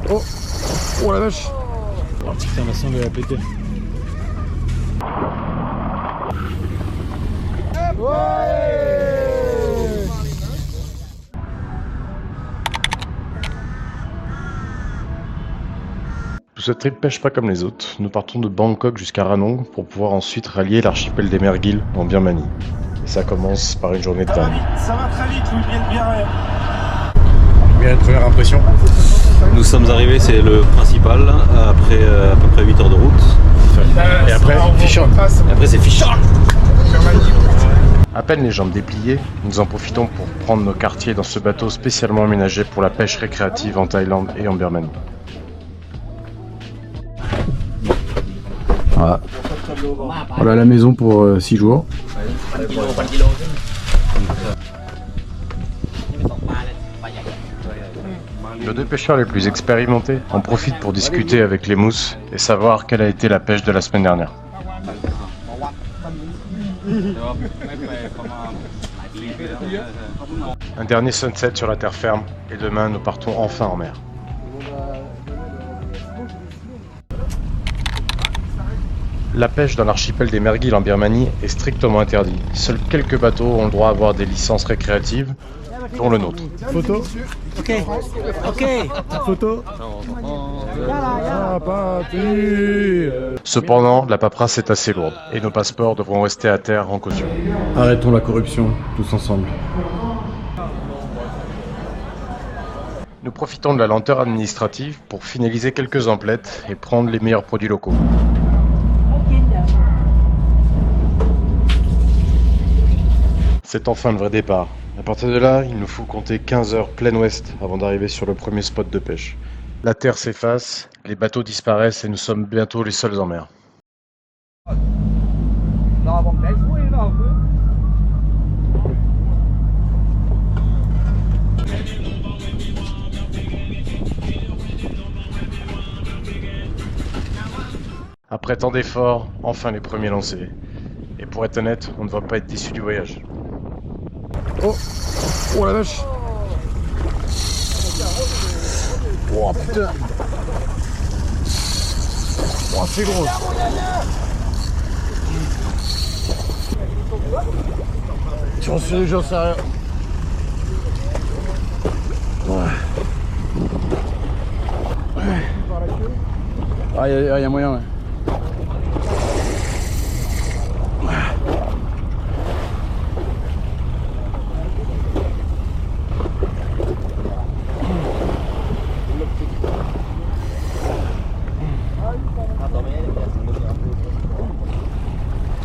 Oh, oh la vache. Oh, putain, ma sangle elle a pété. Ouais. Cette trip pêche pas comme les autres. Nous partons de Bangkok jusqu'à Ranong pour pouvoir ensuite rallier l'archipel des Merguiles en Birmanie. Et ça commence par une journée de dingue. Ça va très vite, Louis, bien. Bien une première impression. Nous sommes arrivés, c'est le principal, après à peu près 8 heures de route. Et après, fish on. Et après c'est fish on. À peine les jambes dépliées, nous en profitons pour prendre nos quartiers dans ce bateau spécialement aménagé pour la pêche récréative en Thaïlande et en Birmanie. Voilà. Voilà la maison pour 6 jours. Nos deux pêcheurs les plus expérimentés en profitent pour discuter avec les mousses et savoir quelle a été la pêche de la semaine dernière. Un dernier sunset sur la terre ferme et demain nous partons enfin en mer. La pêche dans l'archipel des Merguiles en Birmanie est strictement interdite. Seuls quelques bateaux ont le droit à avoir des licences récréatives, dont le nôtre. Photo. Ok. Photo. Ah, parti. Cependant, la paperasse est assez lourde et nos passeports devront rester à terre en caution. Arrêtons la corruption, tous ensemble. Nous profitons de la lenteur administrative pour finaliser quelques emplettes et prendre les meilleurs produits locaux. C'est enfin le vrai départ. À partir de là, il nous faut compter 15 heures plein ouest avant d'arriver sur le premier spot de pêche. La terre s'efface, les bateaux disparaissent et nous sommes bientôt les seuls en mer. Après tant d'efforts, enfin les premiers lancés. Et pour être honnête, on ne va pas être déçu du voyage. Oh, oh la vache. Oh putain. Oh c'est gros. J'en sais rien. Ouais. Ah y a moyen ouais.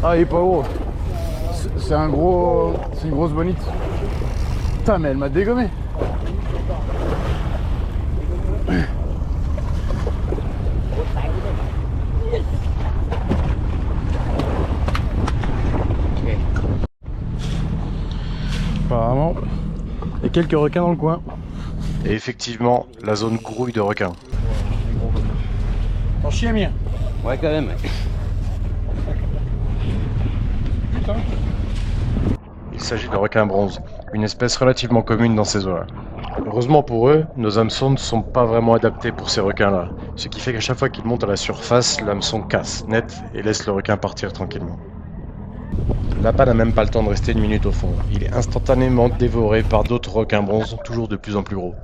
Ah il est pas gros. C'est un gros. C'est une grosse bonite. Putain mais elle m'a dégommé. Apparemment, il y a quelques requins dans le coin. Et effectivement, la zone grouille de requins. T'en chies Amir. Ouais quand même. Putain. Il s'agit de requins bronze, une espèce relativement commune dans ces eaux-là. Heureusement pour eux, nos hameçons ne sont pas vraiment adaptés pour ces requins-là, ce qui fait qu'à chaque fois qu'ils montent à la surface, l'hameçon casse net et laisse le requin partir tranquillement. L'appât n'a même pas le temps de rester une minute au fond, il est instantanément dévoré par d'autres requins bronze, toujours de plus en plus gros.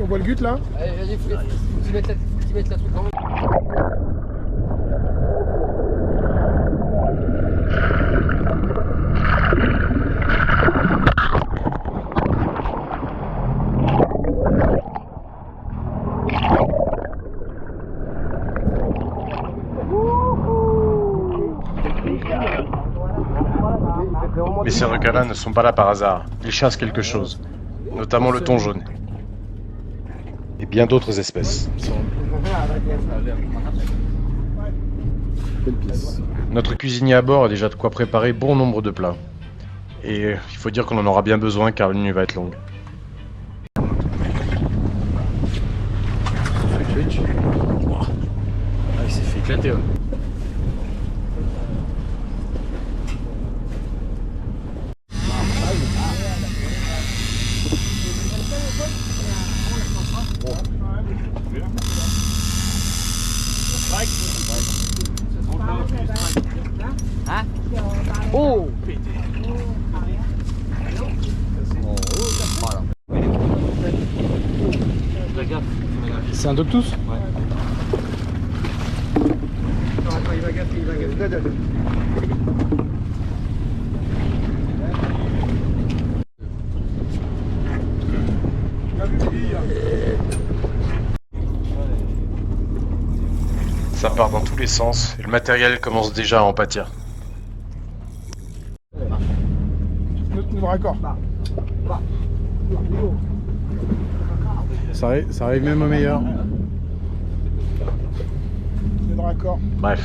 On voit le gut là. Allez, vas-y, faut qu'ils mettent la truc en main. Mais ces requins-là ne sont pas là par hasard, ils chassent quelque chose, notamment le thon jaune. Et bien d'autres espèces. Belle pièce. Notre cuisinier à bord a déjà de quoi préparer bon nombre de plats. Et il faut dire qu'on en aura bien besoin car la nuit va être longue. Switch. Wow. Ah, il s'est fait éclater. Ouais. Oh! C'est un Doctus? Ça part dans tous les sens et le matériel commence déjà à en pâtir. Notre raccord. Ça arrive même au meilleur. Le raccord. Bref,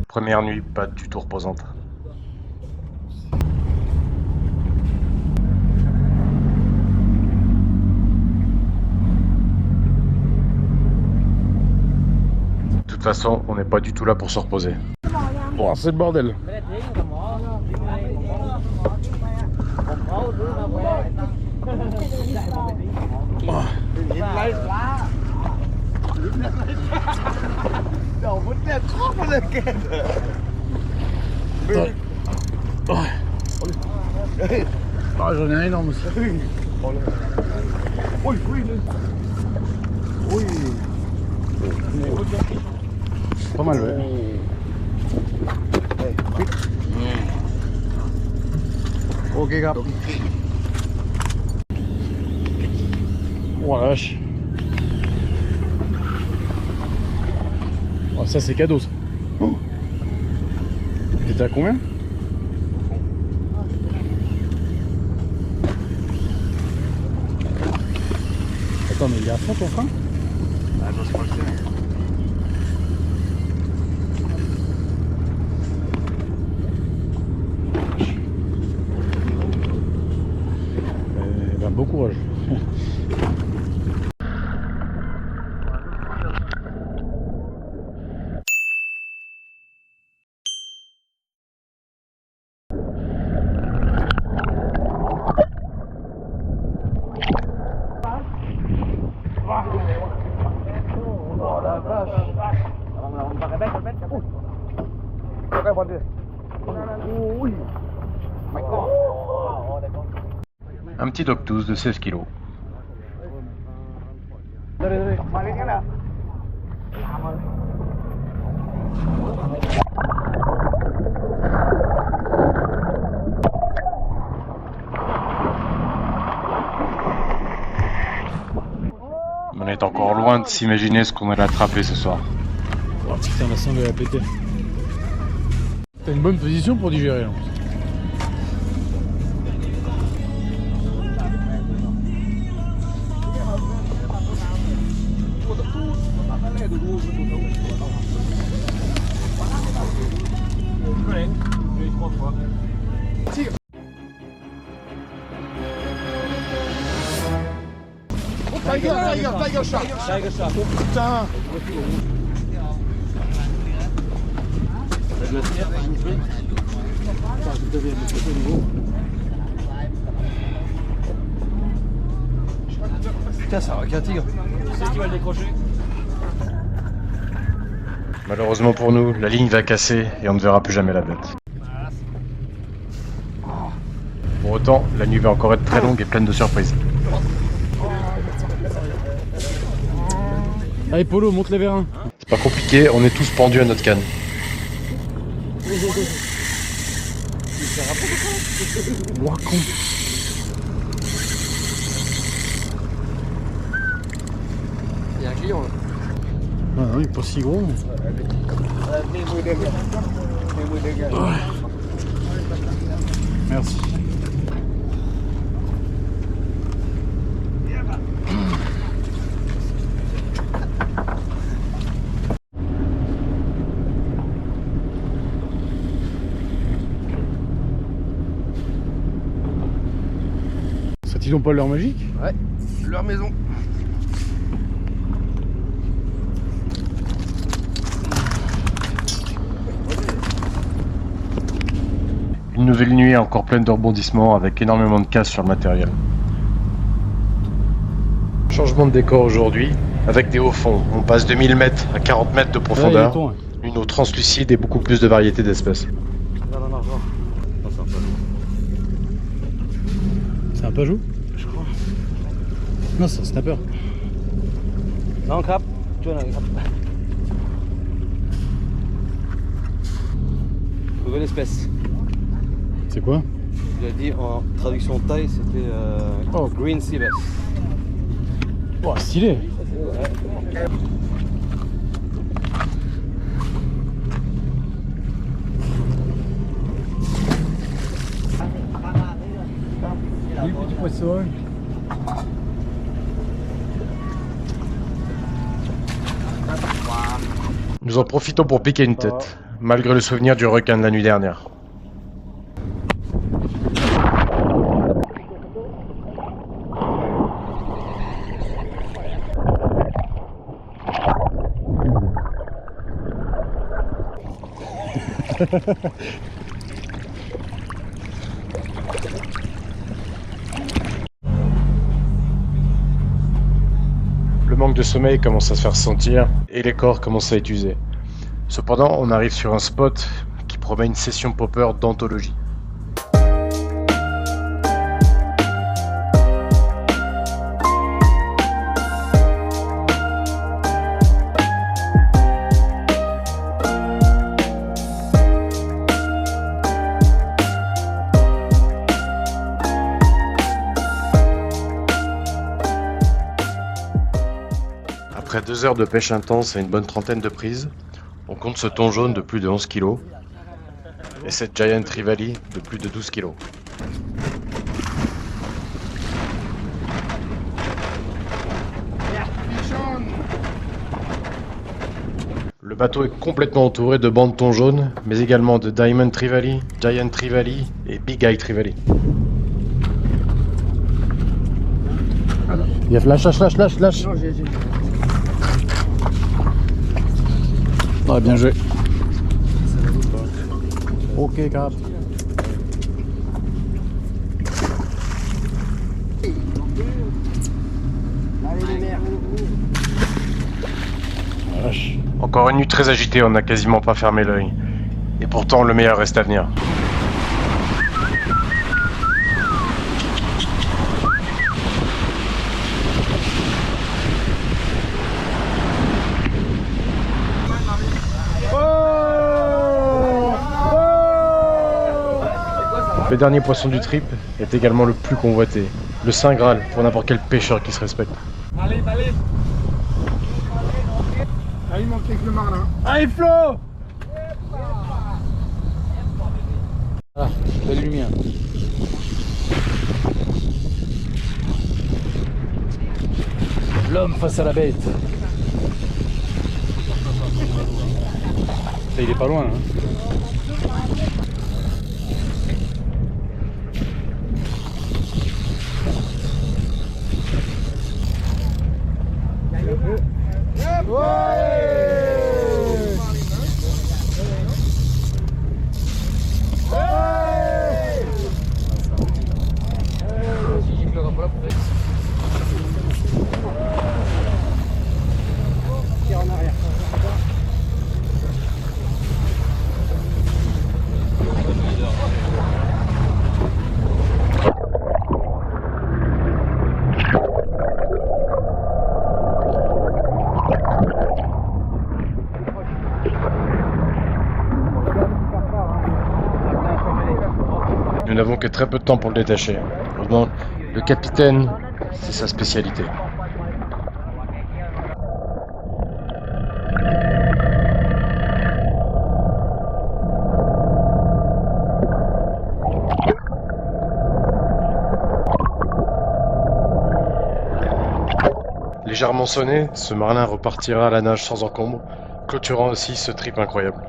première nuit pas du tout reposante. De toute façon, on n'est pas du tout là pour se reposer. Bon, c'est le bordel. Ah, j'en ai un énorme aussi. Pas mal, ouais. Ok, gars. Oh la vache. Oh, ça c'est cadeau ça. Oh. T'étais à combien? Attends, mais il est à fond ton frein? Ah non, c'est pas le sien. Ben, bon courage. Un petit Doctus de 16 kilos. On est encore loin de s'imaginer ce qu'on allait attraper ce soir. Oh putain, ma sangle a pété. T'as une bonne position pour digérer en plus. Tiger Shark. Putain. Putain, ça va qu'un tigre. C'est qui va le décrocher? Malheureusement pour nous, la ligne va casser et on ne verra plus jamais la bête. Pour autant, la nuit va encore être très longue et pleine de surprises. Allez Polo, monte les vérins. C'est pas compliqué, on est tous pendus à notre canne. Ouah, con. Il y a un client là. Ah non, il est pas si gros. Merci. ils ont pas leur magique? Ouais. Leur maison. Une nouvelle nuit encore pleine de rebondissements avec énormément de casse sur le matériel. Changement de décor aujourd'hui, avec des hauts fonds. On passe de 1000 mètres à 40 mètres de profondeur. Une eau translucide et beaucoup plus de variété d'espèces. C'est un pajou? Je crois. Non, c'est un snapper. Non, crabe. Tu vois, crabe. Nouvelle espèce. C'est quoi? Il a dit en traduction thaï, c'était Green Sea Bass. Oh, stylé. Oui, petit poisson. Nous en profitons pour piquer une tête, malgré le souvenir du requin de la nuit dernière. Le manque de sommeil commence à se faire sentir et les corps commencent à être usés. Cependant, on arrive sur un spot qui promet une session popper d'anthologie. Après 2 heures de pêche intense et une bonne trentaine de prises, on compte ce thon jaune de plus de 11 kg et cette Giant Trevally de plus de 12 kg. Le bateau est complètement entouré de bandes thon jaune, mais également de Diamond Trevally, Giant Trevally et Big Eye Trevally. Il y a lâche. Ah, bien joué. Ok, cap. Vache. Encore une nuit très agitée, on n'a quasiment pas fermé l'œil. Et pourtant, le meilleur reste à venir. Le dernier poisson du trip est également le plus convoité. Le Saint Graal pour n'importe quel pêcheur qui se respecte. Allez. Ah, il manquait que le marlin. Allez, Flo! Ah, belle lumière. L'homme face à la bête. Ça, il est pas loin, hein. Nous n'avons que très peu de temps pour le détacher. Heureusement, le capitaine, c'est sa spécialité. Légèrement sonné, ce marlin repartira à la nage sans encombre, clôturant aussi ce trip incroyable.